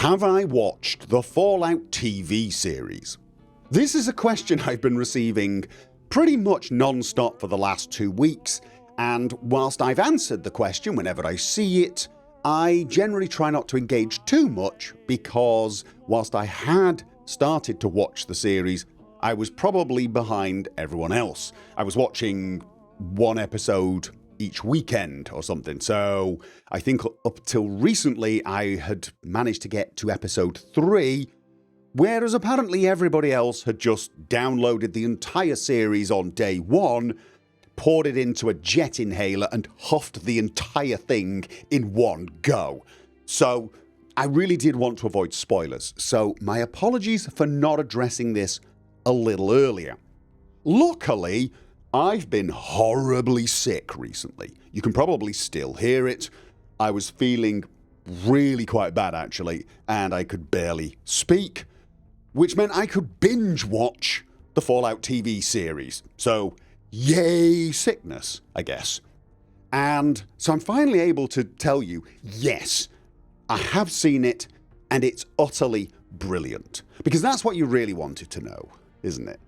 Have I watched the Fallout TV series? This is a question I've been receiving pretty much non-stop for the last 2 weeks, and whilst I've answered the question whenever I see it, I generally try not to engage too much because whilst I had started to watch the series, I was probably behind everyone else. I was watching one episode each weekend or something, so I think up till recently I had managed to get to episode 3, whereas apparently everybody else had just downloaded the entire series on day 1, poured it into a jet inhaler and huffed the entire thing in one go. So I really did want to avoid spoilers, so my apologies for not addressing this a little earlier. Luckily, I've been horribly sick recently. You can probably still hear it. I was feeling really quite bad actually, and I could barely speak, which meant I could binge watch the Fallout TV series. So, yay sickness, I guess. And so I'm finally able to tell you, yes, I have seen it, and it's utterly brilliant. Because that's what you really wanted to know, isn't it?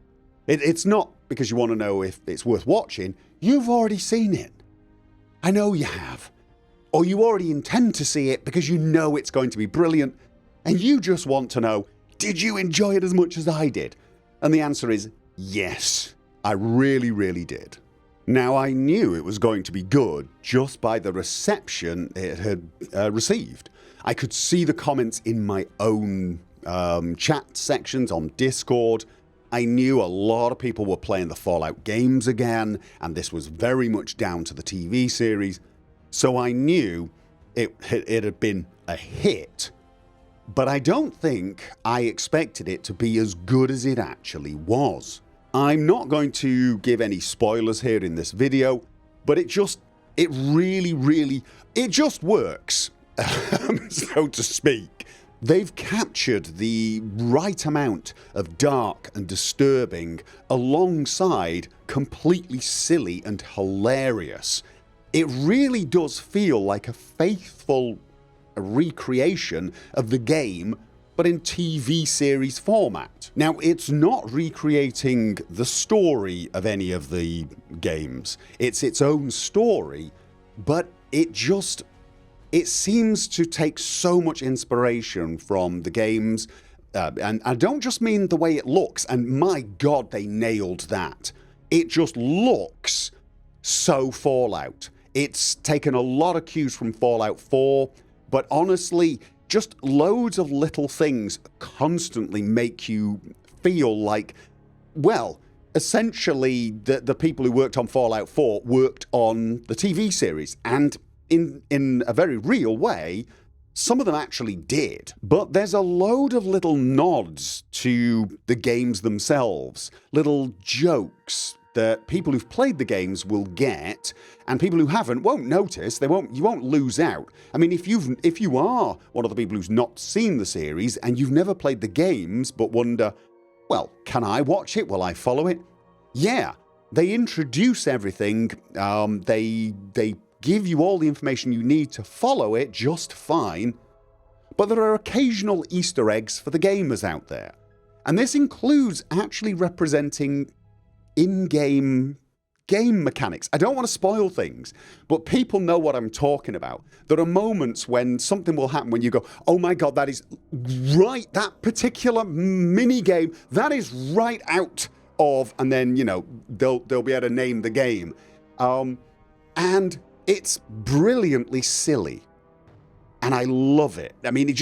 It's not because you want to know if it's worth watching. You've already seen it. I know you have. Or you already intend to see it because you know it's going to be brilliant, and you just want to know, did you enjoy it as much as I did? And the answer is yes, I really, really did. Now, I knew it was going to be good just by the reception it had received. I could see the comments in my own chat sections on Discord. I knew a lot of people were playing the Fallout games again, and this was very much down to the TV series. So I knew it had been a hit, but I don't think I expected it to be as good as it actually was. I'm not going to give any spoilers here in this video, but it just works, so to speak. They've captured the right amount of dark and disturbing alongside completely silly and hilarious. It really does feel like a faithful recreation of the game, but in TV series format. Now, it's not recreating the story of any of the games. It's its own story, but it seems to take so much inspiration from the games, and I don't just mean the way it looks, and my god, they nailed that. It just looks so Fallout. It's taken a lot of cues from Fallout 4, but honestly, just loads of little things constantly make you feel like, well, essentially the people who worked on Fallout 4 worked on the TV series, and in a very real way, some of them actually did. But there's a load of little nods to the games themselves, little jokes that people who've played the games will get, and people who haven't won't notice. You won't lose out. I mean, if you are one of the people who's not seen the series and you've never played the games but wonder, well, can I watch it? Will I follow it? Yeah, they introduce everything. They give you all the information you need to follow it just fine, but there are occasional Easter eggs for the gamers out there. And this includes actually representing in-game game mechanics. I don't want to spoil things, but people know what I'm talking about. There are moments when something will happen when you go, oh my god, that is right, that particular mini game, that is right out of, and then, you know, they'll be able to name the game. And it's brilliantly silly, and I love it. I mean,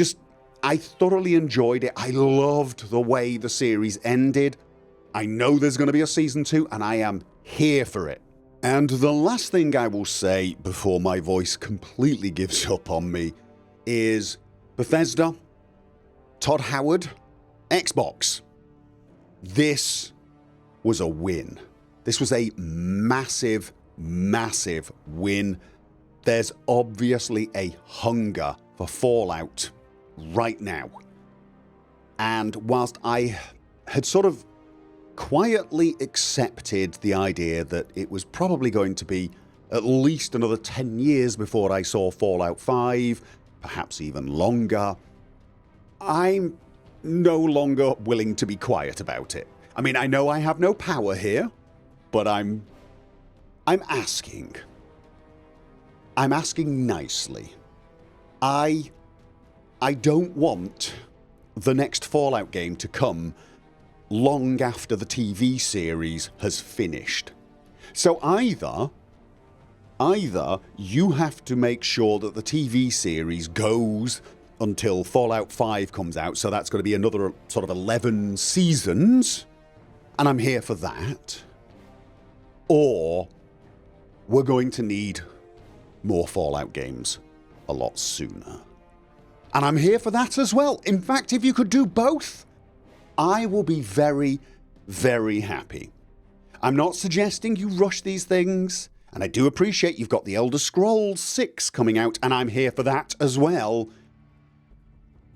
I thoroughly enjoyed it. I loved the way the series ended. I know there's going to be a season 2, and I am here for it. And the last thing I will say before my voice completely gives up on me is Bethesda, Todd Howard, Xbox. This was a win. This was a massive win. There's obviously a hunger for Fallout right now. And whilst I had sort of quietly accepted the idea that it was probably going to be at least another 10 years before I saw Fallout 5, perhaps even longer, I'm no longer willing to be quiet about it. I mean, I know I have no power here, but I'm asking. I'm asking nicely. I don't want the next Fallout game to come long after the TV series has finished. So either you have to make sure that the TV series goes until Fallout 5 comes out, so that's going to be another sort of 11 seasons, and I'm here for that, or we're going to need more Fallout games a lot sooner. And I'm here for that as well. In fact, if you could do both, I will be very, very happy. I'm not suggesting you rush these things, and I do appreciate you've got the Elder Scrolls 6 coming out, and I'm here for that as well.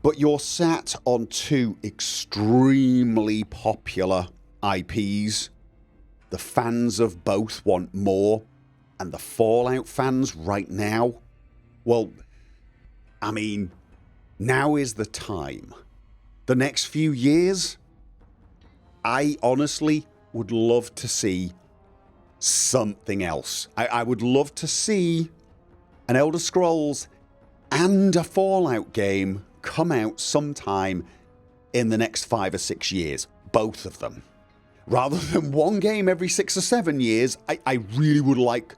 But you're sat on two extremely popular IPs. The fans of both want more, and the Fallout fans right now, well, I mean, now is the time. The next few years, I honestly would love to see something else. I would love to see an Elder Scrolls and a Fallout game come out sometime in the next 5 or 6 years. Both of them. Rather than one game every 6 or 7 years, I really would like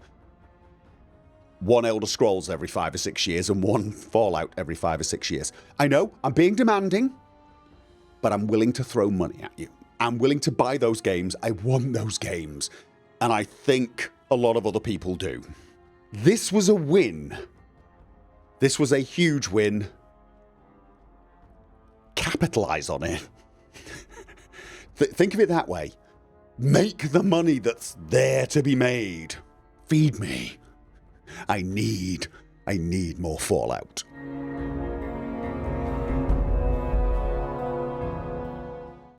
one Elder Scrolls every 5 or 6 years and one Fallout every 5 or 6 years. I know, I'm being demanding, but I'm willing to throw money at you. I'm willing to buy those games. I want those games. And I think a lot of other people do. This was a win. This was a huge win. Capitalize on it. Think of it that way. Make the money that's there to be made. Feed me. I need more Fallout.